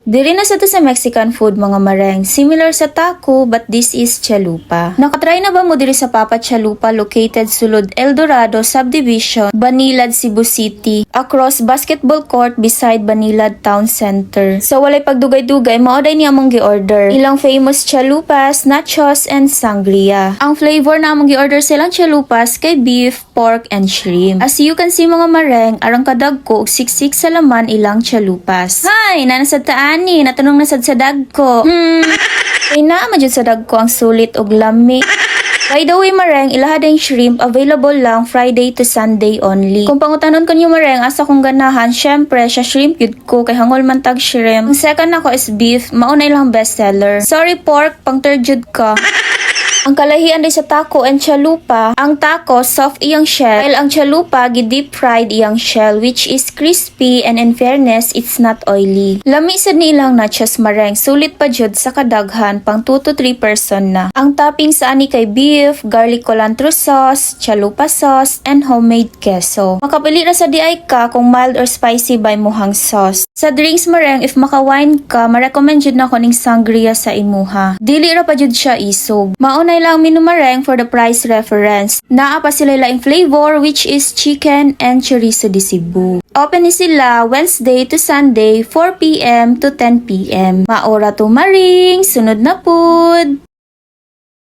Diri na sa to sa Mexican food mga mareng. Similar sa taco but this is chalupa. Nakatry na ba mo diri sa Papa Chalupa located sulod El Dorado Subdivision, Banilad, Cebu City, across basketball court beside Banilad Town Center. So walay pagdugay-dugay, maoday ni among gi-order. Ilang famous chalupas, nachos, and sangria. Ang flavor na among gi-order silang chalupas kay beef, pork, and shrimp. As you can see mga mareng, arang kadagko og siksik sa laman ilang chalupas. Hi! Nanasad taan ni, natanong na sad sa dagko. Kay naa man jud sa dagko ang sulit og lami. By the way, mareng, ilaha ding shrimp available lang Friday to Sunday only. Kung pangutanon ko niyo mareng, asa kong ganahan, syempre, siya shrimp yun ko, kay hangol man tag shrimp. Ang second ako is beef, maunay lang bestseller. Sorry pork, pang third jud ka. Ang kalahian din sa taco and chalupa, ang taco soft iyang shell, while ang chalupa gi-deep fried iyang shell which is crispy and in fairness, it's not oily. Lami sad ni ilang nachos mareng, sulit pa jud sa kadaghan pang 2 to 3 person na. Ang topping sa ani kay beef, garlic culantro sauce, chalupa sauce, and homemade queso. Makapili ra sa di ay ka kung mild or spicy by muhang sauce. Sa drinks mareng, if maka-wine ka, ma-recommend jud na ko ning sangria sa imuha. Dili ra pa jud siya isog. Maunay lang menu mareng for the price reference. Naa pa sila laing flavor which is chicken and chorizo de Cebu. Open ni sila Wednesday to Sunday 4 p.m. to 10 p.m. Maora to maring, sunod na pud.